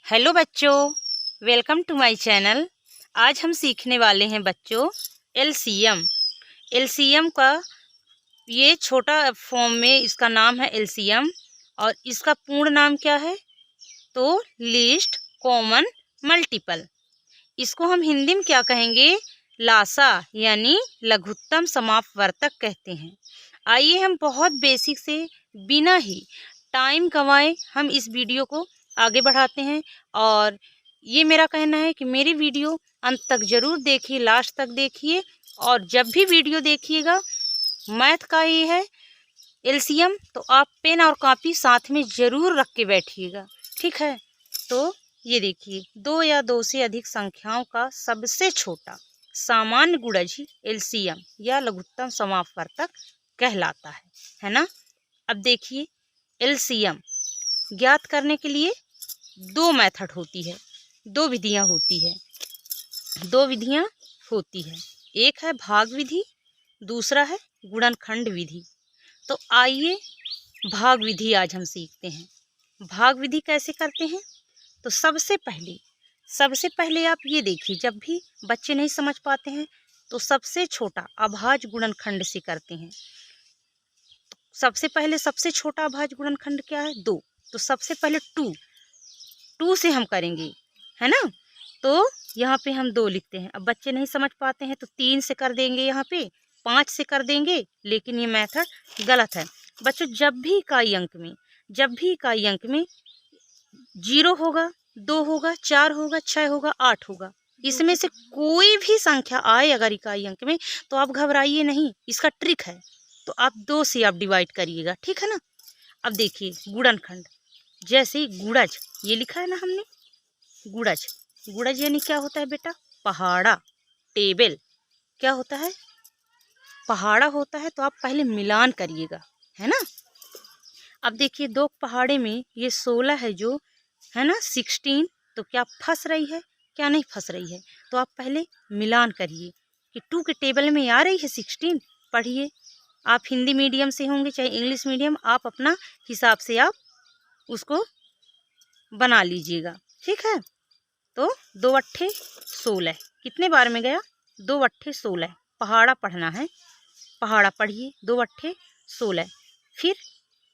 Hello बच्चों, welcome to my channel. आज हम सीखने वाले हैं बच्चों एलसीएम। एलसीएम का ये छोटा फॉर्म में इसका नाम है एलसीएम और इसका पूर्ण नाम क्या है तो लीस्ट कॉमन मल्टीपल। इसको हम हिंदी में क्या कहेंगे, लासा यानी लघुत्तम समापवर्तक कहते हैं। आइए हम बहुत बेसिक से बिना ही टाइम गंवाए हम इस वीडियो को आगे बढ़ाते हैं। और ये मेरा कहना है कि मेरी वीडियो अंत तक ज़रूर देखिए, लास्ट तक देखिए। और जब भी वीडियो देखिएगा मैथ का ये है एलसीएम, तो आप पेन और कॉपी साथ में ज़रूर रख के बैठिएगा, ठीक है। तो ये देखिए, दो या दो से अधिक संख्याओं का सबसे छोटा सामान्य गुणज ही एलसीएम या लघुत्तम समापवर्तक कहलाता है ना। अब देखिए, एलसीएम ज्ञात करने के लिए दो मेथड होती है, दो विधियां होती है। एक है भाग विधि, दूसरा है गुणनखंड विधि। तो आइए भाग विधि आज हम सीखते हैं। भाग विधि कैसे करते हैं तो सबसे पहले आप ये देखिए, जब भी बच्चे नहीं समझ पाते हैं तो सबसे छोटा अभाज्य गुणनखंड से करते हैं। सबसे छोटा अभाज्य गुणनखंड क्या है, 2। तो सबसे पहले 2 से हम करेंगे, है ना। तो यहाँ पे हम 2 लिखते हैं। अब बच्चे नहीं समझ पाते हैं तो 3 से कर देंगे, यहाँ पे 5 से कर देंगे, लेकिन ये मेथड गलत है बच्चों। जब भी इकाई अंक में 0 होगा, 2 होगा, 4 होगा, 6 होगा, 8 होगा, इसमें से कोई भी संख्या आए अगर इकाई अंक में, तो आप घबराइए नहीं, इसका ट्रिक है। तो आप 2 से आप डिवाइड करिएगा, ठीक है ना। अब देखिए गुणनखंड, जैसे गुणज ये लिखा है ना हमने, गुणज यानी क्या होता है बेटा, पहाड़ा। टेबल क्या होता है, पहाड़ा होता है। तो आप पहले मिलान करिएगा, है ना। अब देखिए, 2 पहाड़े में ये 16 है जो है ना, 16। तो क्या फंस रही है, क्या नहीं फंस रही है। तो आप पहले मिलान करिए कि 2 के टेबल में आ रही है 16। पढ़िए, आप हिंदी मीडियम से होंगे चाहे इंग्लिश मीडियम, आप अपना हिसाब से आप उसको बना लीजिएगा, ठीक है। तो 2 अट्ठे 16 कितने बार में गया, 2 अट्ठे 16। पहाड़ा पढ़ना है, पहाड़ा पढ़िए, 2 अट्ठे 16। फिर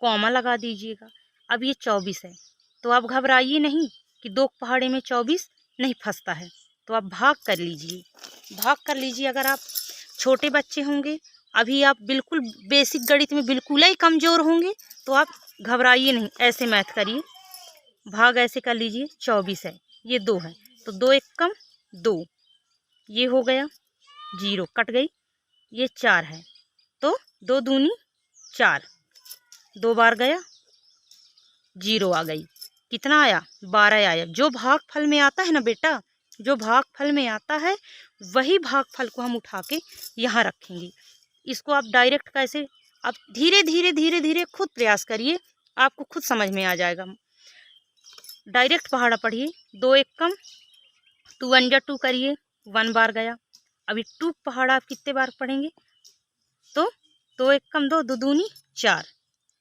कॉमा लगा दीजिएगा। अब ये 24 है, तो आप घबराइए नहीं कि 2 पहाड़े में 24 नहीं फंसता है। तो आप भाग कर लीजिए। अगर आप छोटे बच्चे होंगे, अभी आप बिल्कुल बेसिक गणित में बिल्कुल ही कमज़ोर होंगे, तो आप घबराइए नहीं, ऐसे मैथ करिए, भाग ऐसे कर लीजिए। 24 है, ये 2 है, तो 2 एकम 2, ये हो गया 0 कट गई। ये 4 है, तो 2 दूनी 4, 2 बार गया 0 आ गई। कितना आया, 12 आया। जो भागफल में आता है ना बेटा, जो भागफल में आता है वही भागफल को हम उठा के यहाँ रखेंगे। इसको आप डायरेक्ट कैसे, आप धीरे धीरे खुद प्रयास करिए, आपको खुद समझ में आ जाएगा। डायरेक्ट पहाड़ा पढ़िए, 2 एकम 2 वन जा 2 करिए, 1 बार गया। अभी 2 पहाड़ा आप कितने बार पढ़ेंगे, तो 2 एकम 2, 2 दूनी 4,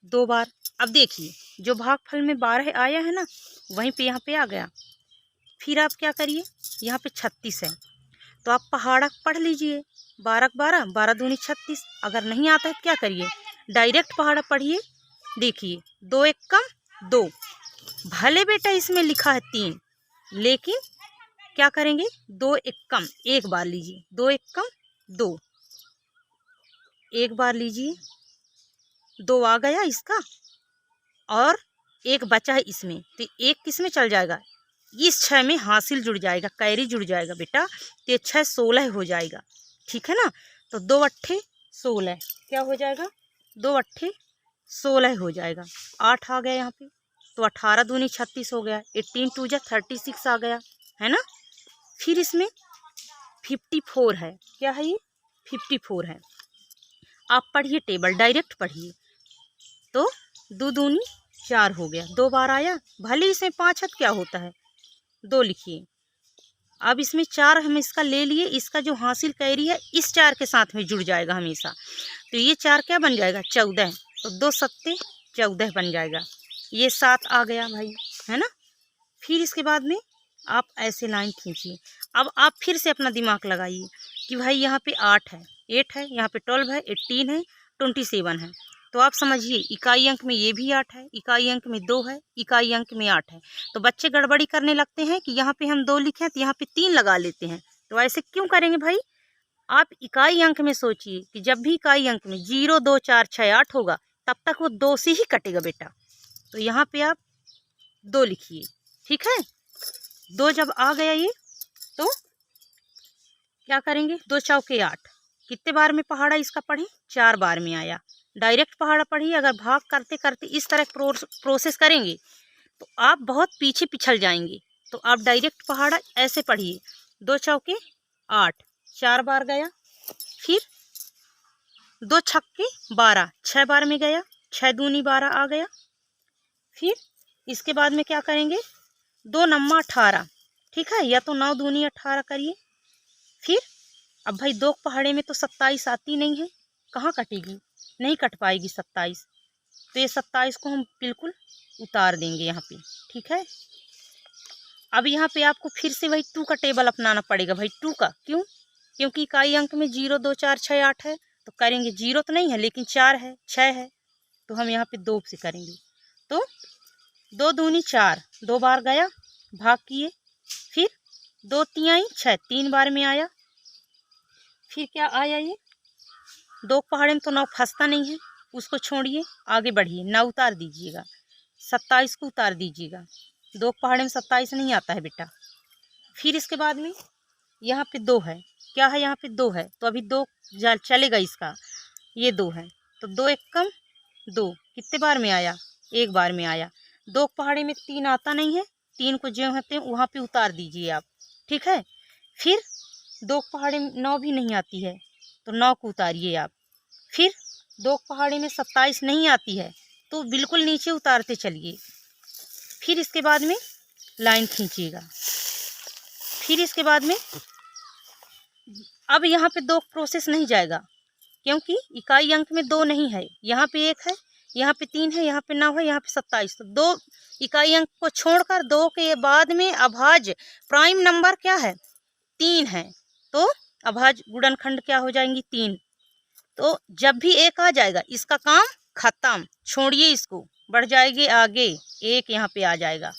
2 बार। अब देखिए, जो भागफल में 12 आया है ना, वहीं पे यहाँ पे आ गया। फिर आप क्या करिए, यहाँ पे 36 है, तो आप पहाड़ा पढ़ लीजिए, 12 12, 12 दूनी 36। अगर नहीं आता है तो क्या करिए, डायरेक्ट पहाड़ा पढ़िए। देखिए 2 एकम 2, भले बेटा इसमें लिखा है 3, लेकिन क्या करेंगे, 2 एकम 1 बार लीजिए, 2 एकम 2, 1 बार लीजिए, 2 आ गया इसका, और 1 बचा है इसमें, तो 1 किस में चल जाएगा, इस 6 में हासिल जुड़ जाएगा, कैरी जुड़ जाएगा बेटा, तो 6 16 हो जाएगा, ठीक है ना। तो 2 अट्ठे 16 क्या हो जाएगा, 2 अट्ठे 16 हो जाएगा। 8 आ गया यहाँ पे, तो 18 दूनी 36 हो गया। 18 2 जा 36 आ गया, है ना। फिर इसमें 54 है, क्या है ये, 54 है। आप पढ़िए टेबल, डायरेक्ट पढ़िए, तो 2 दूनी 4 हो गया, 2 बार आया। भले इसमें 5 है, क्या होता है, 2 लिखिए। अब इसमें 4 हम इसका ले लिए, इसका जो हासिल कैरी है इस 4 के साथ में जुड़ जाएगा हमेशा, तो ये 4 क्या बन जाएगा, 14। तो 2 सत्ते 14 बन जाएगा। ये 7 आ गया भाई, है ना। फिर इसके बाद में आप ऐसे लाइन खींचिए। अब आप फिर से अपना दिमाग लगाइए कि भाई यहाँ पे 8 है, 8 है, यहाँ पे 12 है, 18 है, 27 है। तो आप समझिए इकाई अंक में ये भी 8 है, इकाई अंक में 2 है, इकाई अंक में 8 है। तो बच्चे गड़बड़ी करने लगते हैं कि यहाँ पे हम 2 लिखें तो यहाँ पे 3 लगा लेते हैं। तो ऐसे क्यों करेंगे भाई? आप इकाई अंक में सोचिए कि जब भी इकाई अंक में 0, 2, 4, 6, 8 होगा तब तक वो 2 से ही कटेगा बेटा। तो यहाँ पे आप 2 लिखिए, ठीक है। 2 जब आ गया ये तो क्या करेंगे, 2 चौके 8। कितने बार में पहाड़ा इसका पढ़ें? 4 बार में आया। डायरेक्ट पहाड़ा पढ़िए। अगर भाग करते करते इस तरह प्रोसेस करेंगे तो आप बहुत पीछे पिछल जाएंगे। तो आप डायरेक्ट पहाड़ा ऐसे पढ़िए, 2 चौके 8, 4 बार गया, फिर 2 छक्के 12, 6 बार में गया, 6 दूनी 12 आ गया। फिर इसके बाद में क्या करेंगे, 2 नम्मा 18, ठीक है, या तो 9 दूनी 18 करिए। फिर अब भाई 2 पहाड़े में तो 27 आती नहीं है, कहाँ कटेगी? नहीं कट पाएगी 27। तो ये 27 को हम बिल्कुल उतार देंगे यहाँ पे, ठीक है। अब यहाँ पे आपको फिर से वही 2 का टेबल अपनाना पड़ेगा भाई। 2 का क्यों? क्योंकि इकाई अंक में 0, 2, 4, 6, 8 है। तो करेंगे 0 तो नहीं है लेकिन 4 है, 6 है, तो हम यहाँ पे 2 से करेंगे। तो 2 दूनी 4, 2 बार गया, भाग किए, फिर 2 तिहाई 6, 3 बार में आया। फिर क्या आया, ये 2 पहाड़े में तो 9 फंसता नहीं है, उसको छोड़िए, आगे बढ़िए, 9 उतार दीजिएगा, 27 को उतार दीजिएगा। 2 पहाड़े में 27 नहीं आता है बेटा। फिर इसके बाद में यहाँ पे 2 है, क्या है, यहाँ पे 2 है, तो अभी 2 चलेगा इसका, ये 2 है, तो 2 एकम 2, कितने बार में आया? 1 बार में आया। 2 पहाड़े में 3 आता नहीं है, 3 को जो होते हैं वहाँ पे उतार दीजिए आप, ठीक है। फिर 2 पहाड़े में 9 भी नहीं आती है, तो 9 को उतारिए आप। फिर 2 पहाड़े में 27 नहीं आती है, तो बिल्कुल नीचे उतारते चलिए। फिर इसके बाद में लाइन खींचिएगा। फिर इसके बाद में अब यहाँ पे 2 प्रोसेस नहीं जाएगा, क्योंकि इकाई अंक में 2 नहीं है, यहाँ पे 1 है, यहाँ पे 3 है, यहाँ पे 9 है, यहाँ पे 27। तो 2 इकाई अंक को छोड़कर 2 के बाद में अभाज्य प्राइम नंबर क्या है? 3 है। तो अभाज्य गुणनखंड क्या हो जाएंगी? 3। तो जब भी 1 आ जाएगा इसका काम खत्म, छोड़िए इसको, बढ़ जाएगी आगे, 1 यहाँ पे आ जाएगा।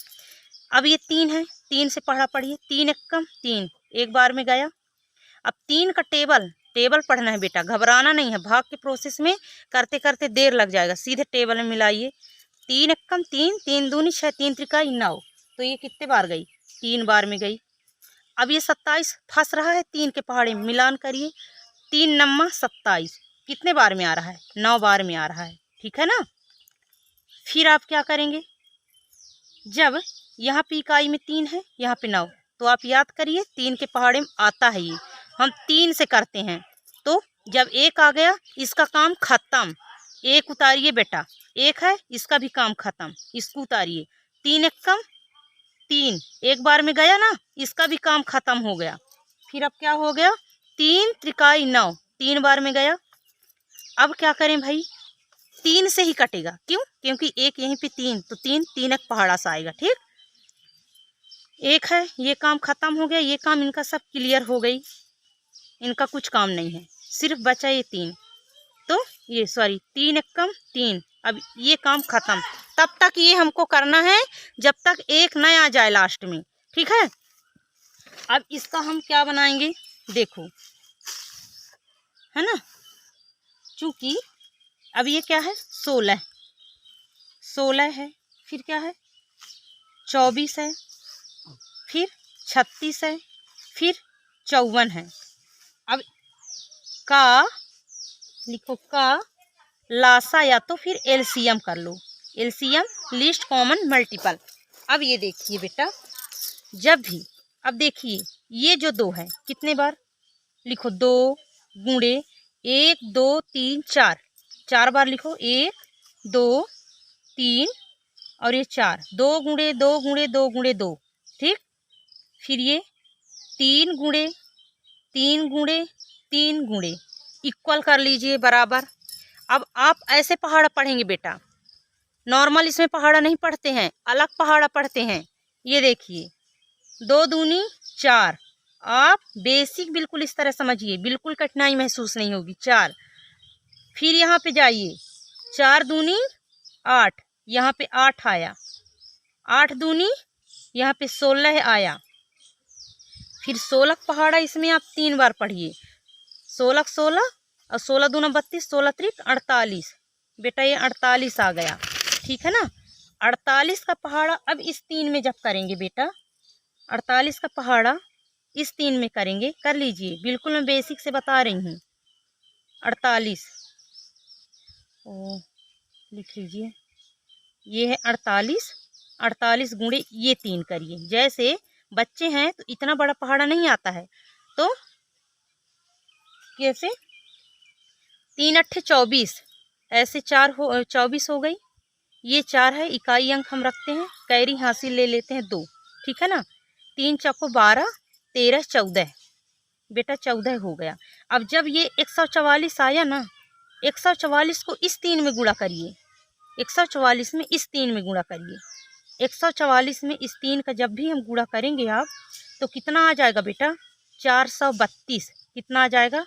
अब ये 3 है, 3 से पढ़ा पढ़िए, 3 एकम 3, 1 बार में गया। अब 3 का टेबल पढ़ना है बेटा, घबराना नहीं है। भाग के प्रोसेस में करते करते देर लग जाएगा, सीधे टेबल में मिलाइए। 3 एकम 3, 3 दूनी 6, 3 त्रिकाई 9, तो ये कितने बार गई? 3 बार में गई। अब ये 27 फंस रहा है 3 के पहाड़े में, मिलान करिए, 3 नम्मा 27, कितने बार में आ रहा है? 9 बार में आ रहा है, ठीक है ना। फिर आप क्या करेंगे, जब यहाँ पे इकाई में 3 है, यहाँ पे 9, तो आप याद करिए 3 के पहाड़े में आता है ये, हम 3 से करते हैं। तो जब 1 आ गया इसका काम खत्म, 1 उतारिए बेटा, 1 है इसका भी काम खत्म, इसको उतारिए। 3 एकम 3, 1 बार में गया ना, इसका भी काम खत्म हो गया। फिर अब क्या हो गया? 3 त्रिकाई 9, 3 बार में गया। अब क्या करें भाई? 3 से ही कटेगा, क्यों? क्योंकि 1 यहीं पे 3, तो 3 एक पहाड़ा सा आएगा, ठीक। 1 है, ये काम खत्म हो गया, ये काम इनका सब क्लियर हो गई, इनका कुछ काम नहीं है, सिर्फ बचा ये 3। तो ये 3 एकम 3, अब ये काम खत्म। तब तक ये हमको करना है जब तक 1 न आ जाए लास्ट में, ठीक है। अब इसका हम क्या बनाएंगे, देखो, है ना, चूंकि अब ये क्या है, 16 है, फिर क्या है, 24 है, फिर 36 है, फिर 54 है। अब का लिखो, का लासा या तो फिर एलसीएम कर लो, एलसीएम लीस्ट कॉमन मल्टीपल। अब ये देखिए बेटा, जब भी, अब देखिए ये जो 2 है कितने बार, लिखो 2 गुणे 1 2 3 4, 4 बार लिखो, 1 2 3 और ये 4, 2 गुणे 2 गुणे 2 गुणे 2, ठीक। फिर ये 3 गुणे 3 गुणे 3 गुणे, इक्वल कर लीजिए, बराबर। अब आप ऐसे पहाड़ा पढ़ेंगे बेटा, नॉर्मल इसमें पहाड़ा नहीं पढ़ते हैं, अलग पहाड़ा पढ़ते हैं। ये देखिए 2 दूनी 4। आप बेसिक बिल्कुल इस तरह समझिए, बिल्कुल कठिनाई महसूस नहीं होगी। 4, फिर यहाँ पे जाइए 4 दूनी 8, यहाँ पे 8 आया। 8 दूनी यहाँ पे 16 आया। फिर 16 पहाड़ा इसमें आप 3 बार पढ़िए। 16 16 और 16 दूना 32, 16 त्रिक 48। बेटा ये 48 आ गया, ठीक है ना। 48 का पहाड़ा अब इस 3 में जब करेंगे बेटा, 48 का पहाड़ा इस 3 में करेंगे, कर लीजिए, बिल्कुल मैं बेसिक से बता रही हूँ। 48 ओ लिख लीजिए, ये है 48। 48 गुणे ये 3 करिए। जैसे बच्चे हैं तो इतना बड़ा पहाड़ा नहीं आता है, तो कैसे 3 अट्ठे 24, ऐसे 4 हो 24 हो गई। ये 4 है, इकाई अंक हम रखते हैं, कैरी हासिल ले लेते हैं 2, ठीक है ना। 3 चौको 12, 13 14, बेटा 14 हो गया। अब जब ये 144 आया ना, 144 को इस 3 में गुणा करिए। 144 में इस 3 में गुणा करिए। 144 में इस 3 का जब भी हम गुणा करेंगे आप, तो कितना आ जाएगा बेटा, 432। कितना आ जाएगा,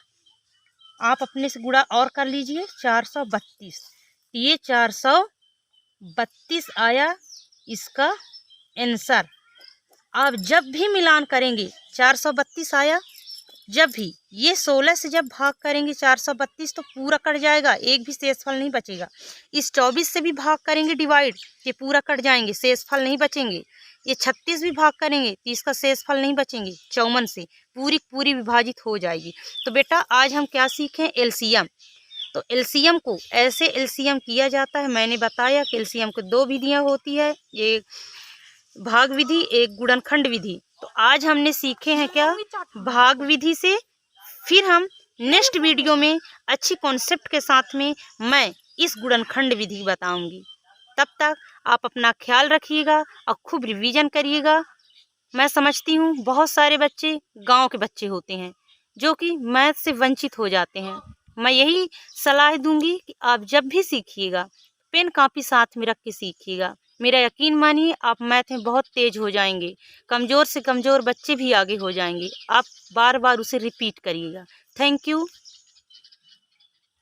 आप अपने से गुणा और कर लीजिए, 432। ये 432 आया इसका आंसर। आप जब भी मिलान करेंगे 432 आया, जब भी ये 16 से जब भाग करेंगे 432 तो पूरा कट जाएगा, एक भी शेषफल नहीं बचेगा। इस 24 से भी भाग करेंगे डिवाइड, ये पूरा कट जाएंगे, शेषफल नहीं बचेंगे। ये 36 भी भाग करेंगे तो इसका शेषफल नहीं बचेंगे, 54 से पूरी पूरी विभाजित हो जाएगी। तो बेटा आज हम क्या सीखें, एलसीएम। तो एलसीएम को ऐसे एलसीएम किया जाता है, मैंने बताया कि एलसीएम को 2 विधियाँ होती है, एक भाग विधि, एक गुणनखंड विधि। तो आज हमने सीखे हैं क्या, भाग विधि से। फिर हम नेक्स्ट वीडियो में अच्छी कॉन्सेप्ट के साथ में मैं इस गुणनखंड विधि बताऊंगी। तब तक आप अपना ख्याल रखिएगा और खूब रिवीजन करिएगा। मैं समझती हूँ बहुत सारे बच्चे गांव के बच्चे होते हैं जो कि मैथ से वंचित हो जाते हैं। मैं यही सलाह दूंगी कि आप जब भी सीखिएगा पेन कापी साथ में रख के सीखिएगा। मेरा यकीन मानिए आप मैथ में बहुत तेज हो जाएंगे, कमज़ोर से कमज़ोर बच्चे भी आगे हो जाएंगे। आप बार बार उसे रिपीट करिएगा। Thank you.